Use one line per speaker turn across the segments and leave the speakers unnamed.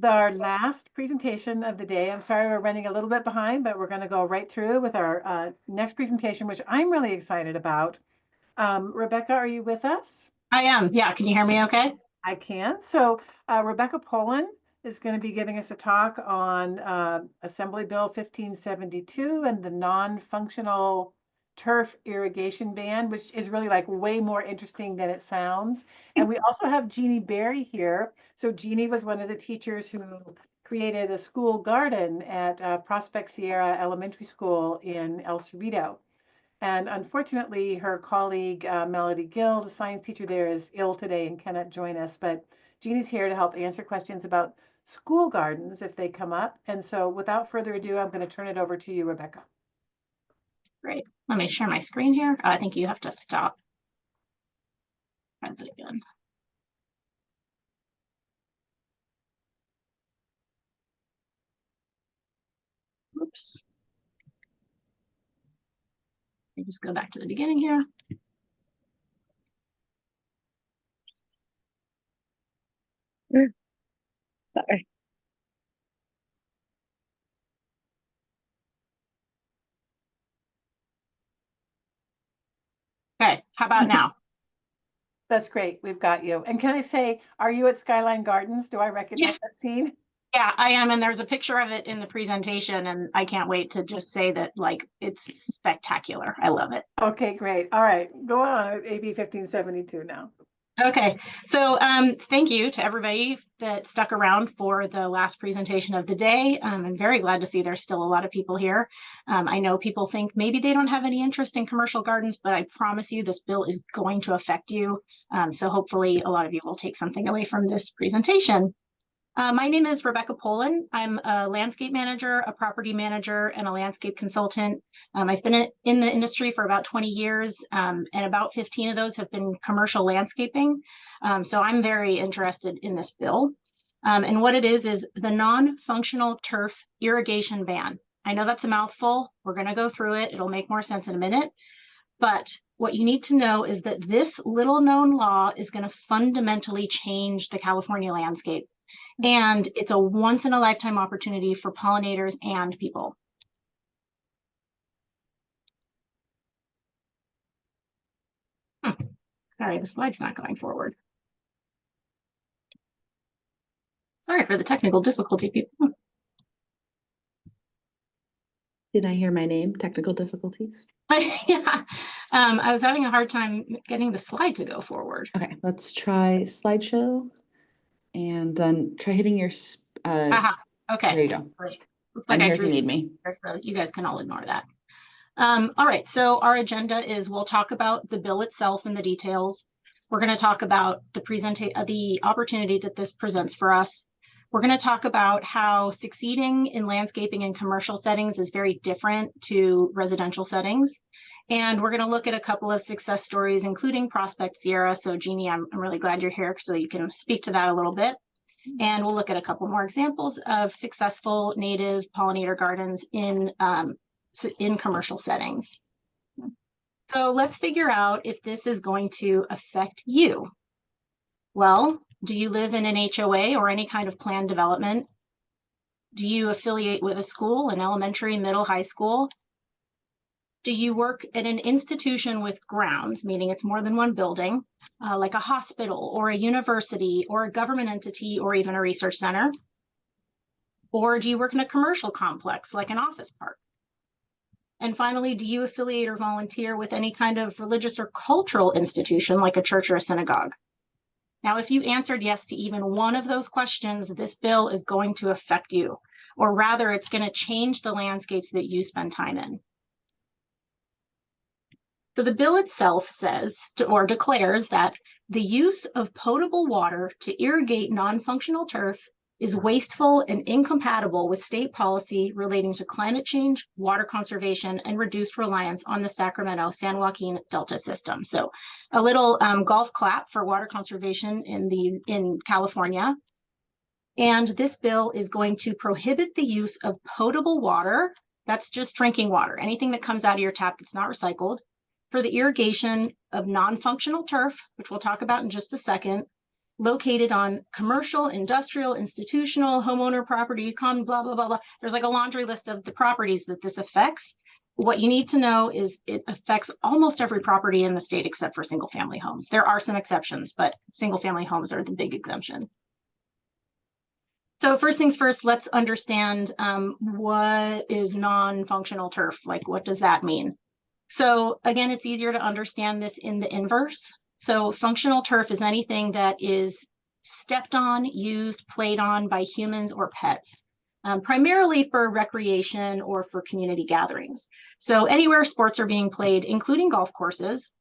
our last presentation of the day. I'm sorry we're running a little bit behind, but we're going to go right through with our next presentation, which I'm really excited about. Rebecca, are you with us?
I am. Yeah. Can you hear me okay?
I can. So Rebecca Pollon is going to be giving us a talk on Assembly Bill 1572 and the non-functional turf irrigation ban, which is really like way more interesting than it sounds. And we also have Jeannie Berry here. So Jeannie was one of the teachers who created a school garden at Prospect Sierra Elementary School in El Cerrito. And unfortunately, her colleague, Melody Gill, the science teacher there, is ill today and cannot join us. But Jeannie's here to help answer questions about school gardens if they come up. And so without further ado, I'm going to turn it over to you, Rebecca.
Great. Let me share my screen here. I think you have to stop. Try that again. Oops. Let me just go back to the beginning here.
Sorry.
Okay, how about now?
That's great. We've got you. And can I say, are you at Skyline Gardens? Do I recognize that scene?
Yeah, I am. And there's a picture of it in the presentation. And I can't wait to just say that, like, it's spectacular. I love it.
Okay, great. All right, go on with AB 1572 now.
Okay, so thank you to everybody that stuck around for the last presentation of the day. I'm very glad to see there's still a lot of people here. I know people think maybe they don't have any interest in commercial gardens, but I promise you this bill is going to affect you. So hopefully a lot of you will take something away from this presentation. My name is Rebecca Pollon. I'm a landscape manager, a property manager, and a landscape consultant. I've been in the industry for about 20 years, and about 15 of those have been commercial landscaping. So I'm very interested in this bill. And what it is the non-functional turf irrigation ban. I know that's a mouthful. We're going to go through it. It'll make more sense in a minute. But what you need to know is that this little known law is going to fundamentally change the California landscape. And it's a once in a lifetime opportunity for pollinators and people. Sorry, the slide's not going forward. Sorry for the technical difficulty, people.
Did I hear my name? Technical difficulties?
Yeah, I was having a hard time getting the slide to go forward.
Okay, let's try slideshow and then try hitting your.
Okay.
There you go.
Great. Looks like
I'm here if you need me.
So you guys can all ignore that. All right, so our agenda is we'll talk about the bill itself and the details. We're going to talk about the opportunity that this presents for us. We're going to talk about how succeeding in landscaping and commercial settings is very different to residential settings. And we're going to look at a couple of success stories, including Prospect Sierra. So Jeannie, I'm really glad you're here so you can speak to that a little bit. And we'll look at a couple more examples of successful native pollinator gardens in commercial settings. So let's figure out if this is going to affect you. Well, do you live in an HOA or any kind of planned development? Do you affiliate with a school, an elementary, middle, high school? Do you work at an institution with grounds, meaning it's more than one building, like a hospital or a university or a government entity or even a research center? Or do you work in a commercial complex like an office park? And finally, do you affiliate or volunteer with any kind of religious or cultural institution like a church or a synagogue? Now, if you answered yes to even one of those questions, this bill is going to affect you, or rather it's going to change the landscapes that you spend time in. So the bill itself says or declares that the use of potable water to irrigate non-functional turf is wasteful and incompatible with state policy relating to climate change, water conservation, and reduced reliance on the Sacramento-San Joaquin Delta system. So a little golf clap for water conservation in California. And this bill is going to prohibit the use of potable water, that's just drinking water, anything that comes out of your tap that's not recycled, for the irrigation of non-functional turf, which we'll talk about in just a second, located on commercial, industrial, institutional, homeowner property, common, blah, blah, blah, blah. There's like a laundry list of the properties that this affects. What you need to know is it affects almost every property in the state except for single family homes. There are some exceptions, but single family homes are the big exemption. So first things first, let's understand what is non-functional turf. Like, what does that mean? So again, it's easier to understand this in the inverse. So functional turf is anything that is stepped on, used, played on by humans or pets, primarily for recreation or for community gatherings. So anywhere sports are being played, including golf courses,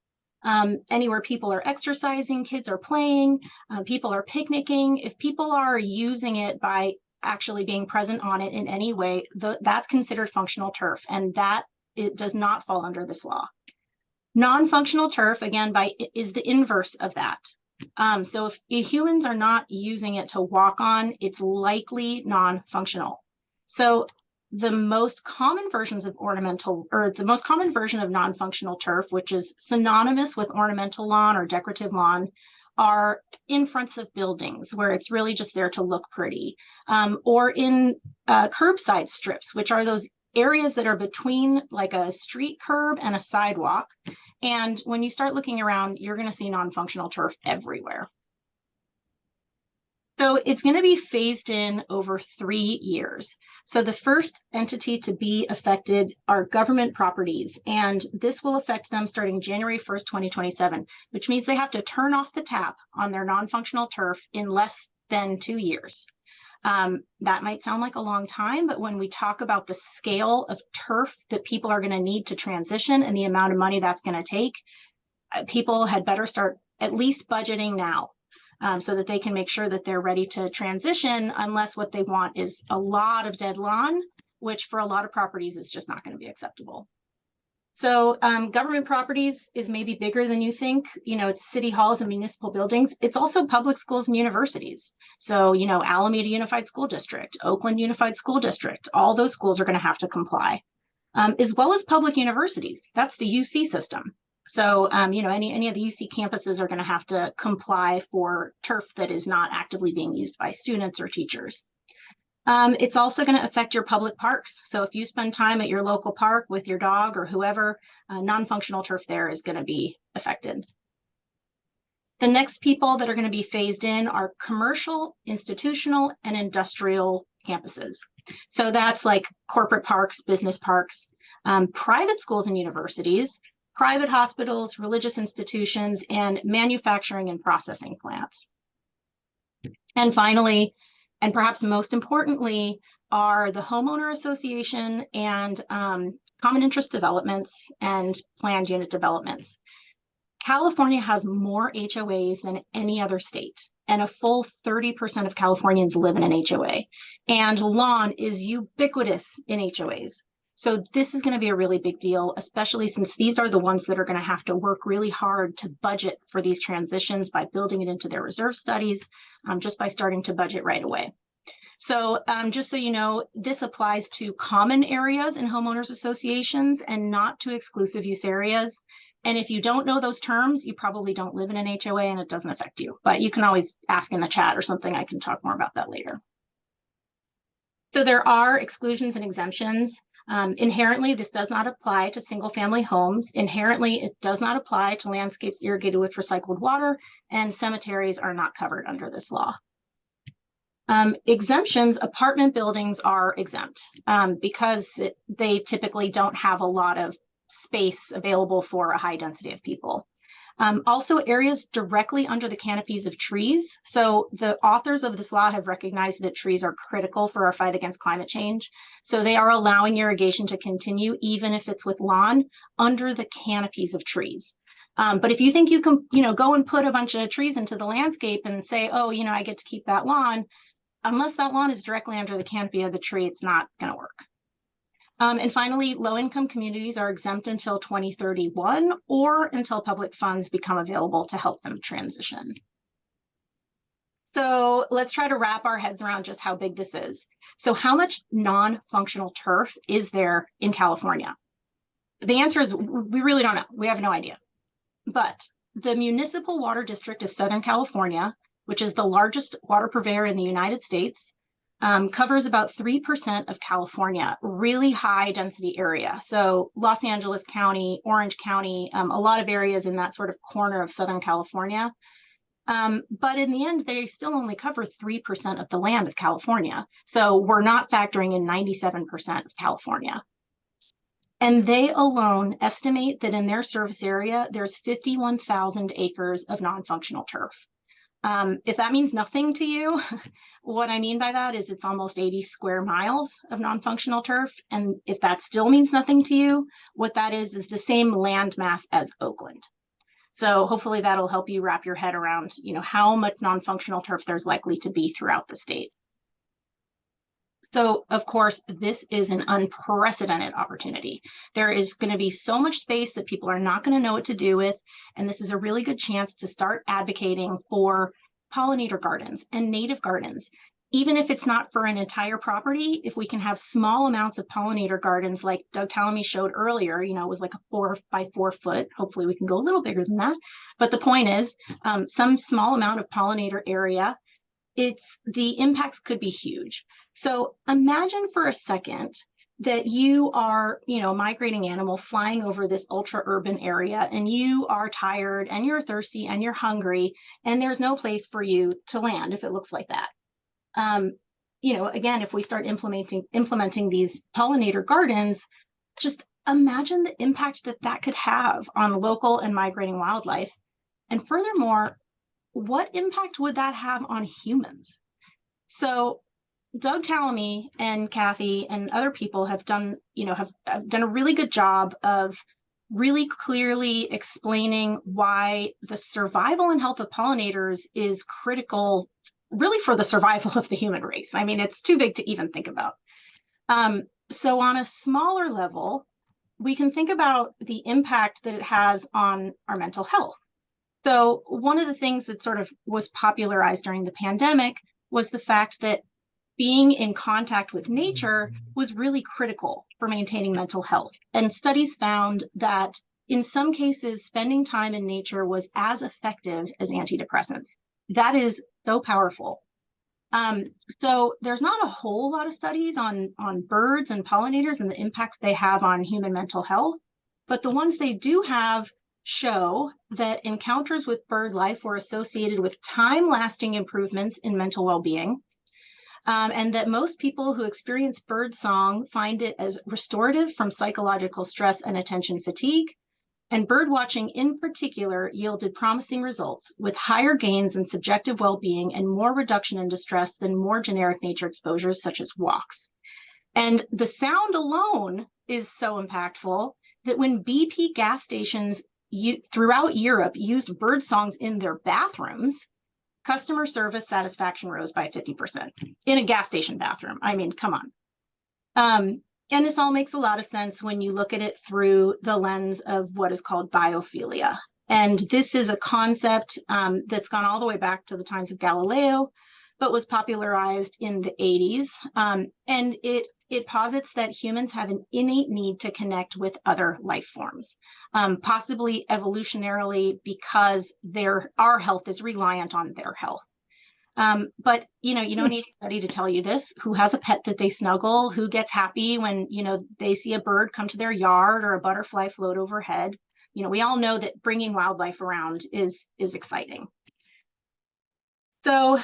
anywhere people are exercising, kids are playing, people are picnicking. If people are using it by actually being present on it in any way, that's considered functional turf, and that it does not fall under this law. Non-functional turf, again, is the inverse of that. So if humans are not using it to walk on, it's likely non-functional. So the most common versions of the most common version of non-functional turf, which is synonymous with ornamental lawn or decorative lawn, are in fronts of buildings where it's really just there to look pretty, or in curbside strips, which are those areas that are between like a street curb and a sidewalk. And when you start looking around, you're going to see non-functional turf everywhere. So it's going to be phased in over 3 years. So the first entity to be affected are government properties, and this will affect them starting January 1st, 2027, which means they have to turn off the tap on their non-functional turf in less than 2 years. That might sound like a long time, but when we talk about the scale of turf that people are going to need to transition and the amount of money that's going to take, people had better start at least budgeting now, so that they can make sure that they're ready to transition, unless what they want is a lot of dead lawn, which for a lot of properties is just not going to be acceptable. So government properties is maybe bigger than you think. It's city halls and municipal buildings. It's also public schools and universities. So, Alameda Unified School District, Oakland Unified School District, all those schools are going to have to comply, as well as public universities. That's the UC system. So, any of the UC campuses are going to have to comply for turf that is not actively being used by students or teachers. It's also going to affect your public parks. So if you spend time at your local park with your dog or whoever, non-functional turf there is going to be affected. The next people that are going to be phased in are commercial, institutional, and industrial campuses. So that's like corporate parks, business parks, private schools and universities, private hospitals, religious institutions, and manufacturing and processing plants. And finally, and perhaps most importantly, are the homeowner association and common interest developments and planned unit developments. California has more HOAs than any other state, and a full 30% of Californians live in an HOA. And lawn is ubiquitous in HOAs. So this is going to be a really big deal, especially since these are the ones that are going to have to work really hard to budget for these transitions by building it into their reserve studies, just by starting to budget right away. So just so you know, this applies to common areas in homeowners associations and not to exclusive use areas. And if you don't know those terms, you probably don't live in an HOA and it doesn't affect you. But you can always ask in the chat or something. I can talk more about that later. So there are exclusions and exemptions. Inherently, this does not apply to single family homes. Inherently, it does not apply to landscapes irrigated with recycled water, and cemeteries are not covered under this law. Exemptions, apartment buildings are exempt because they typically don't have a lot of space available for a high density of people. Also, areas directly under the canopies of trees. So the authors of this law have recognized that trees are critical for our fight against climate change. So they are allowing irrigation to continue, even if it's with lawn, under the canopies of trees. But if you think you can, go and put a bunch of trees into the landscape and say, oh, I get to keep that lawn, unless that lawn is directly under the canopy of the tree, it's not going to work. And finally, low-income communities are exempt until 2031 or until public funds become available to help them transition. So let's try to wrap our heads around just how big this is. So how much non-functional turf is there in California? The answer is we really don't know. We have no idea. But the Municipal Water District of Southern California which is the largest water purveyor in the United States, covers about 3% of California, really high density area. So Los Angeles County, Orange County, a lot of areas in that sort of corner of Southern California. But in the end, they still only cover 3% of the land of California. So we're not factoring in 97% of California. And they alone estimate that in their service area, there's 51,000 acres of non-functional turf. If that means nothing to you, what I mean by that is it's almost 80 square miles of non-functional turf. And if that still means nothing to you, what that is the same land mass as Oakland. So hopefully that'll help you wrap your head around, how much non-functional turf there's likely to be throughout the state. So, of course, this is an unprecedented opportunity. There is going to be so much space that people are not going to know what to do with. And this is a really good chance to start advocating for pollinator gardens and native gardens. Even if it's not for an entire property, if we can have small amounts of pollinator gardens like Doug Tallamy showed earlier, it was like a 4 by 4 foot. Hopefully we can go a little bigger than that. But the point is, some small amount of pollinator area, the impacts could be huge. So imagine for a second that you are, a migrating animal flying over this ultra urban area, and you are tired and you're thirsty and you're hungry, and there's no place for you to land if it looks like that. Again, if we start implementing these pollinator gardens, just imagine the impact that could have on local and migrating wildlife. And furthermore, what impact would that have on humans? So Doug Tallamy and Kathy and other people have done a really good job of really clearly explaining why the survival and health of pollinators is critical, really, for the survival of the human race. I mean, it's too big to even think about. So on a smaller level, we can think about the impact that it has on our mental health. So one of the things that sort of was popularized during the pandemic was the fact that being in contact with nature was really critical for maintaining mental health. And studies found that in some cases, spending time in nature was as effective as antidepressants. That is so powerful. So there's not a whole lot of studies on birds and pollinators and the impacts they have on human mental health, but the ones they do have show that encounters with bird life were associated with time-lasting improvements in mental well-being, and that most people who experience bird song find it as restorative from psychological stress and attention fatigue. And bird watching in particular yielded promising results with higher gains in subjective well-being and more reduction in distress than more generic nature exposures such as walks. And the sound alone is so impactful that when BP gas stations throughout Europe used bird songs in their bathrooms, customer service satisfaction rose by 50% in a gas station bathroom. I mean, come on. And this all makes a lot of sense when you look at it through the lens of what is called biophilia. And this is a concept that's gone all the way back to the times of Galileo, but was popularized in the 80s. And it posits that humans have an innate need to connect with other life forms, possibly evolutionarily because our health is reliant on their health. But, you don't need a study to tell you this. Who has a pet that they snuggle? Who gets happy when, they see a bird come to their yard or a butterfly float overhead? We all know that bringing wildlife around is exciting. So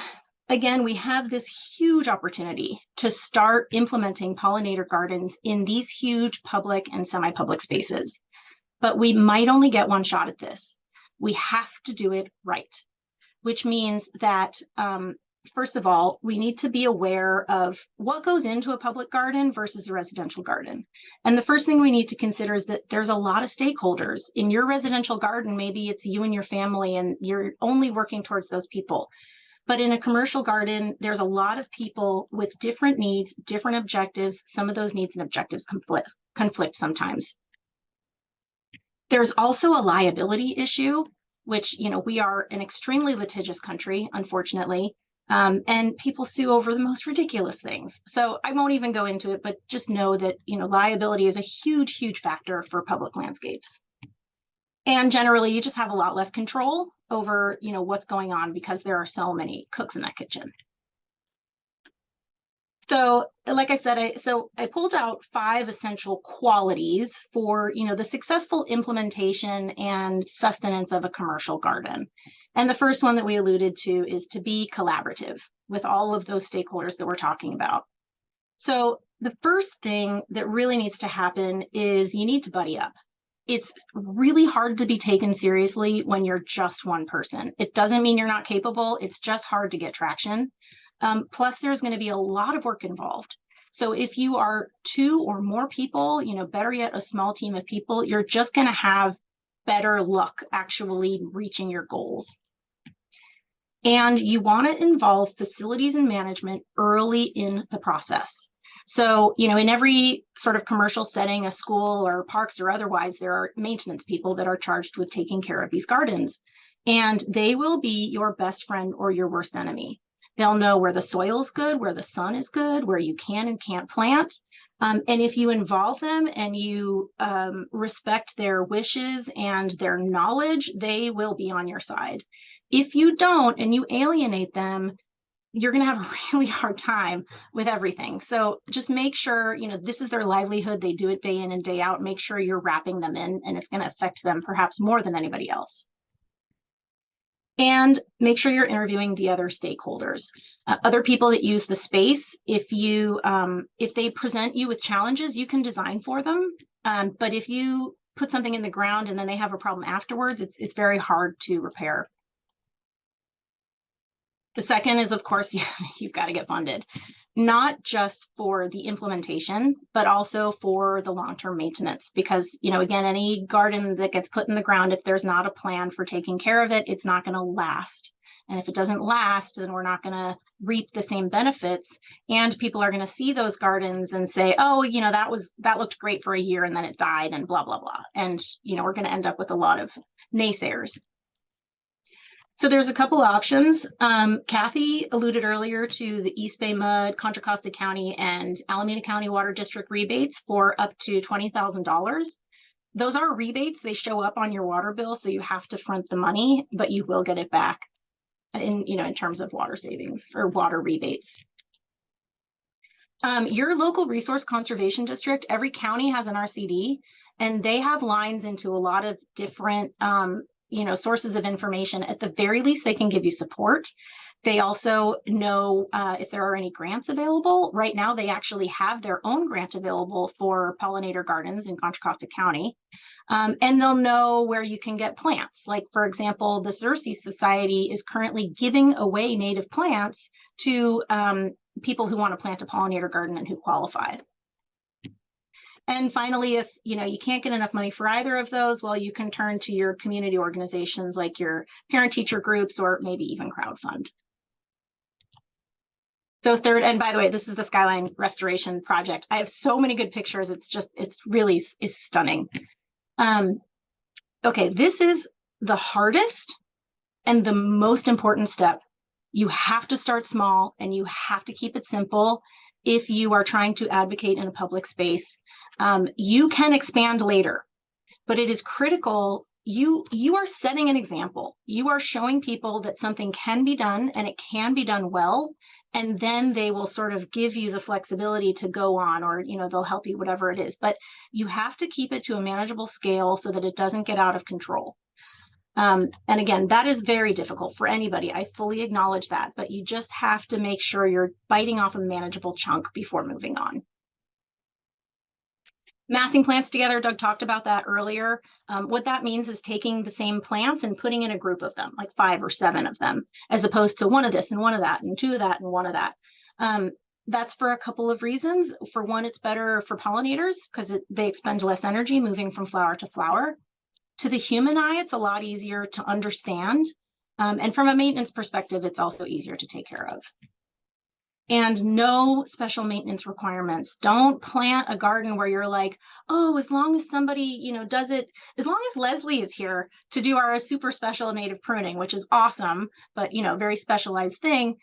again, we have this huge opportunity to start implementing pollinator gardens in these huge public and semi-public spaces. But we might only get one shot at this. We have to do it right, which means that, first of all, we need to be aware of what goes into a public garden versus a residential garden. And the first thing we need to consider is that there's a lot of stakeholders. In your residential garden, maybe it's you and your family, and you're only working towards those people. But in a commercial garden, there's a lot of people with different needs, different objectives. Some of those needs and objectives conflict sometimes. There's also a liability issue, which, we are an extremely litigious country, unfortunately, and people sue over the most ridiculous things. So I won't even go into it, but just know that, liability is a huge, huge factor for public landscapes. And generally, you just have a lot less control over, what's going on because there are so many cooks in that kitchen. So like I said, I pulled out 5 essential qualities for, the successful implementation and sustenance of a commercial garden. And the first one that we alluded to is to be collaborative with all of those stakeholders that we're talking about. So the first thing that really needs to happen is you need to buddy up. It's really hard to be taken seriously when you're just one person. It doesn't mean you're not capable. It's just hard to get traction. Plus, there's going to be a lot of work involved. So if you are 2 or more people, better yet, a small team of people, you're just going to have better luck actually reaching your goals. And you want to involve facilities and management early in the process. So, in every sort of commercial setting, a school or parks or otherwise, there are maintenance people that are charged with taking care of these gardens. And they will be your best friend or your worst enemy. They'll know where the soil is good, where the sun is good, where you can and can't plant. And if you involve them and you respect their wishes and their knowledge, they will be on your side. If you don't and you alienate them, you're going to have a really hard time with everything. So just make sure, this is their livelihood. They do it day in and day out. Make sure you're wrapping them in, and it's going to affect them perhaps more than anybody else. And make sure you're interviewing the other stakeholders, other people that use the space. If they present you with challenges, you can design for them. But if you put something in the ground and then they have a problem afterwards, it's very hard to repair. The second is, of course, you've got to get funded, not just for the implementation, but also for the long-term maintenance. Because, again, any garden that gets put in the ground, if there's not a plan for taking care of it, it's not going to last. And if it doesn't last, then we're not going to reap the same benefits. And people are going to see those gardens and say, oh, that looked great for a year and then it died and blah, blah, blah. And, we're going to end up with a lot of naysayers. So there's a couple options. Kathy alluded earlier to the East Bay Mud, Contra Costa County, and Alameda County Water District rebates for up to $20,000. Those are rebates. They show up on your water bill, so you have to front the money, but you will get it back in terms of water savings or water rebates. Your local resource conservation district, every county has an RCD, and they have lines into a lot of different sources of information. At the very least, they can give you support. They also know if there are any grants available. Right now, they actually have their own grant available for pollinator gardens in Contra Costa County. And they'll know where you can get plants. Like, for example, the Xerces Society is currently giving away native plants to people who want to plant a pollinator garden and who qualify. And finally, if you can't get enough money for either of those, well, you can turn to your community organizations like your parent-teacher groups or maybe even crowdfund. So third, and by the way, this is the skyline restoration project. I have so many good pictures. It's really stunning. Okay, this is the hardest and the most important step. You have to start small and you have to keep it simple. If you are trying to advocate in a public space, you can expand later, but it is critical. You are setting an example. You are showing people that something can be done and it can be done well, and then they will sort of give you the flexibility to go on, or they'll help you, whatever it is. But you have to keep it to a manageable scale so that it doesn't get out of control. And again, that is very difficult for anybody. I fully acknowledge that, but you just have to make sure you're biting off a manageable chunk before moving on. Massing plants together, Doug talked about that earlier. What that means is taking the same plants and putting in a group of them, like 5 or 7 of them, as opposed to one of this and one of that and 2 of that and 1 of that. That's for a couple of reasons. For one, it's better for pollinators because they expend less energy moving from flower to flower. To the human eye, it's a lot easier to understand. And from a maintenance perspective, it's also easier to take care of. And no special maintenance requirements. Don't plant a garden where you're like, oh, as long as somebody, does it, as long as Leslie is here to do our super special native pruning, which is awesome, but, very specialized thing.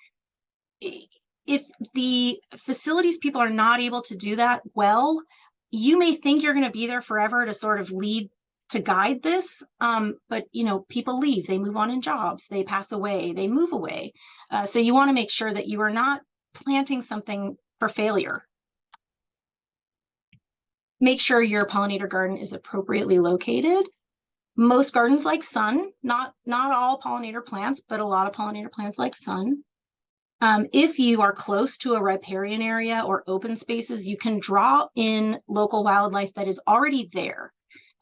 If the facilities people are not able to do that well, you may think you're going to be there forever to sort of lead to guide this, but people leave, they move on in jobs, they pass away, they move away. So you want to make sure that you are not planting something for failure. Make sure your pollinator garden is appropriately located. Most gardens like sun, not all pollinator plants, but a lot of pollinator plants like sun. If you are close to a riparian area or open spaces, you can draw in local wildlife that is already there.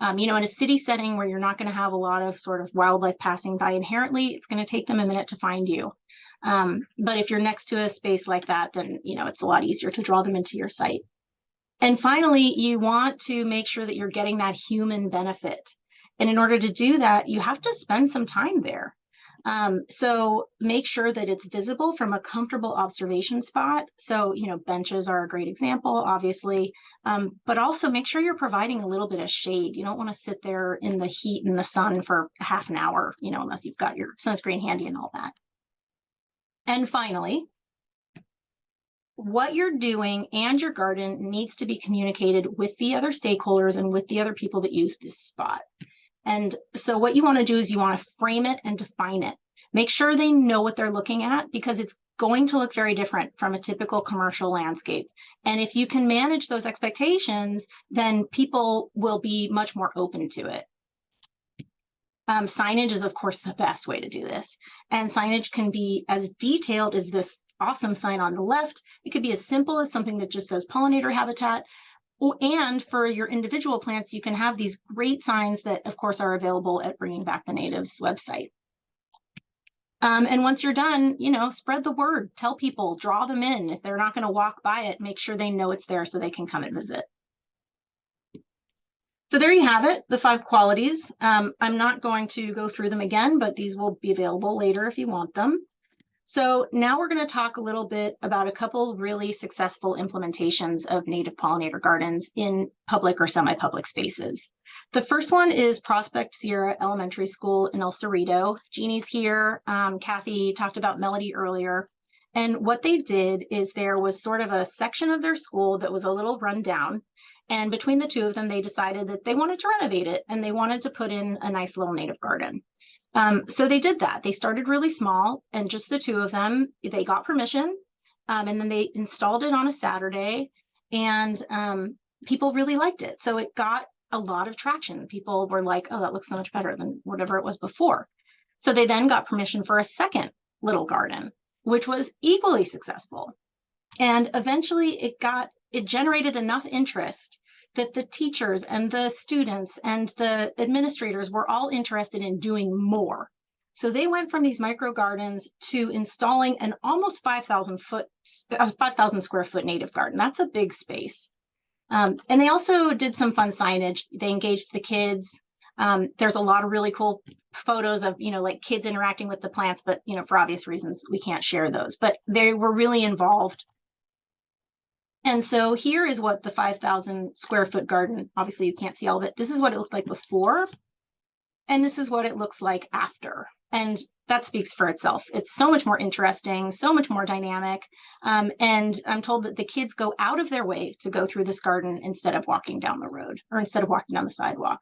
In a city setting where you're not going to have a lot of sort of wildlife passing by inherently, it's going to take them a minute to find you. But if you're next to a space like that, then it's a lot easier to draw them into your site. And finally, you want to make sure that you're getting that human benefit. And in order to do that, you have to spend some time there. So make sure that it's visible from a comfortable observation spot. So, benches are a great example, obviously, but also make sure you're providing a little bit of shade. You don't want to sit there in the heat and the sun for half an hour, unless you've got your sunscreen handy and all that. And finally, what you're doing and your garden needs to be communicated with the other stakeholders and with the other people that use this spot. And so what you want to do is you want to frame it and define it. Make sure they know what they're looking at, because it's going to look very different from a typical commercial landscape. And if you can manage those expectations, then people will be much more open to it. Signage is, of course, the best way to do this. And signage can be as detailed as this awesome sign on the left. It could be as simple as something that just says pollinator habitat. And for your individual plants, you can have these great signs that, of course, are available at Bringing Back the Natives website. And once you're done, spread the word, tell people, draw them in. If they're not going to walk by it, make sure they know it's there so they can come and visit. So there you have it, the 5 qualities. I'm not going to go through them again, but these will be available later if you want them. So now we're going to talk a little bit about a couple really successful implementations of native pollinator gardens in public or semi-public spaces. The first one is Prospect Sierra Elementary School in El Cerrito. Jeannie's here. Kathy talked about Melody earlier. And what they did is there was sort of a section of their school that was a little run down. And between the two of them, they decided that they wanted to renovate it and they wanted to put in a nice little native garden. So they did that. They started really small, and just the two of them. They got permission, and then they installed it on a Saturday, and people really liked it. So it got a lot of traction. People were like, oh, that looks so much better than whatever it was before. So they then got permission for a second little garden, which was equally successful. And eventually it generated enough interest that the teachers and the students and the administrators were all interested in doing more. So they went from these micro gardens to installing an almost 5,000 square foot native garden. That's a big space. And they also did some fun signage. They engaged the kids. There's a lot of really cool photos of, like kids interacting with the plants, but, for obvious reasons, we can't share those, but they were really involved. And so here is what the 5,000 square foot garden, obviously you can't see all of it. This is what it looked like before, and this is what it looks like after. And that speaks for itself. It's so much more interesting, so much more dynamic. And I'm told that the kids go out of their way to go through this garden instead of walking down the road or instead of walking down the sidewalk.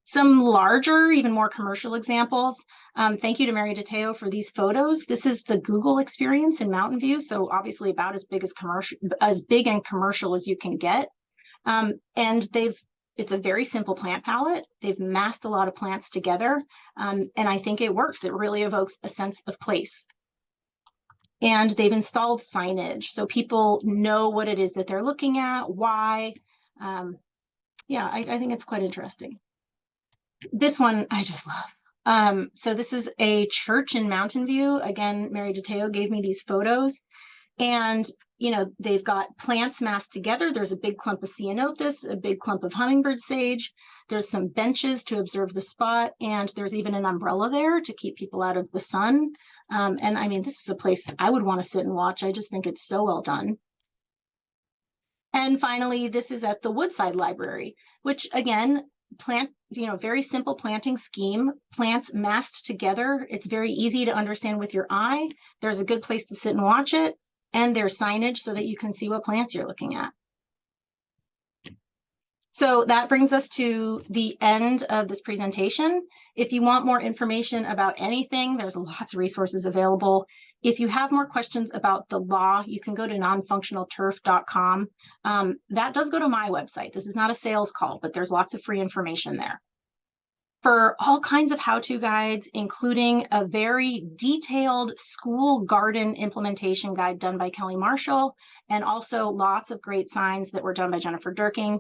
Some larger, even more commercial examples. Thank you to Mary DeTeo for these photos. This is the Google experience in Mountain View, so obviously about as big and commercial as you can get. And it's a very simple plant palette. They've massed a lot of plants together, and I think it works. It really evokes a sense of place. And they've installed signage so people know what it is that they're looking at, why. Yeah, I think it's quite interesting. This one I just love. So this is a church in Mountain View. Again, Mary DeTeo gave me these photos, and they've got plants massed together. There's a big clump of ceanothus, a big clump of hummingbird sage. There's some benches to observe the spot, and there's even an umbrella there to keep people out of the sun. And I mean, this is a place I would want to sit and watch. I just think it's so well done. And finally, this is at the Woodside Library, which again, very simple planting scheme, plants massed together. It's very easy to understand with your eye. There's a good place to sit and watch it, and there's signage so that you can see what plants you're looking at. So that brings us to the end of this presentation. If you want more information about anything, there's lots of resources available. If you have more questions about the law, you can go to nonfunctionalturf.com. That does go to my website. This is not a sales call, but there's lots of free information there. For all kinds of how-to guides, including a very detailed school garden implementation guide done by Kelly Marshall, and also lots of great signs that were done by Jennifer Durking.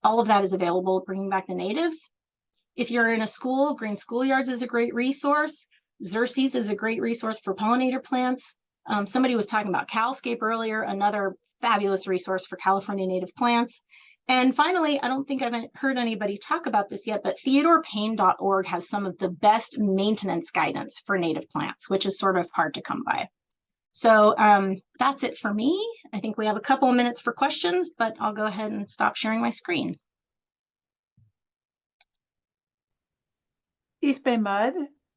All of that is available, Bringing Back the Natives. If you're in a school, Green Schoolyards is a great resource. Xerces is a great resource for pollinator plants. Somebody was talking about Calscape earlier, another fabulous resource for California native plants. And finally, I don't think I've heard anybody talk about this yet, but TheodorePayne.org has some of the best maintenance guidance for native plants, which is sort of hard to come by. So that's it for me. I think we have a couple of minutes for questions, but I'll go ahead and stop sharing my screen.
East Bay Mud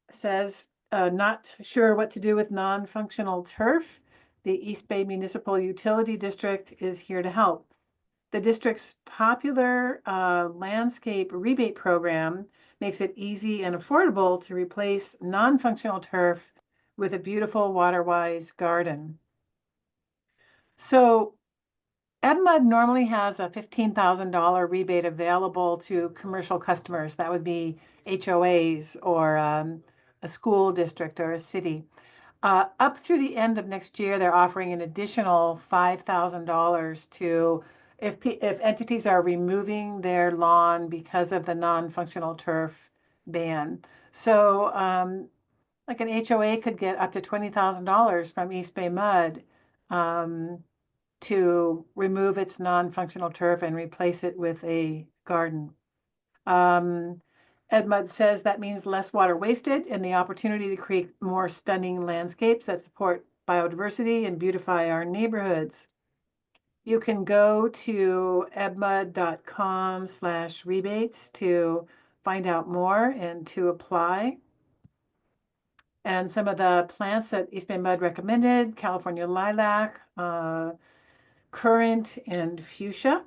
says, not sure what to do with non-functional turf. The East Bay Municipal Utility District is here to help. The district's popular landscape rebate program makes it easy and affordable to replace non-functional turf with a beautiful water-wise garden. So EdMud normally has a $15,000 rebate available to commercial customers. That would be HOAs or a school district or a city. Up through the end of next year, they're offering an additional $5,000 to if entities are removing their lawn because of the non-functional turf ban. So like an HOA could get up to $20,000 from East Bay Mud to remove its non-functional turf and replace it with a garden. EdMud says that means less water wasted and the opportunity to create more stunning landscapes that support biodiversity and beautify our neighborhoods. You can go to edmud.com/rebates to find out more and to apply. And some of the plants that East Bay Mud recommended: California lilac, currant, and fuchsia.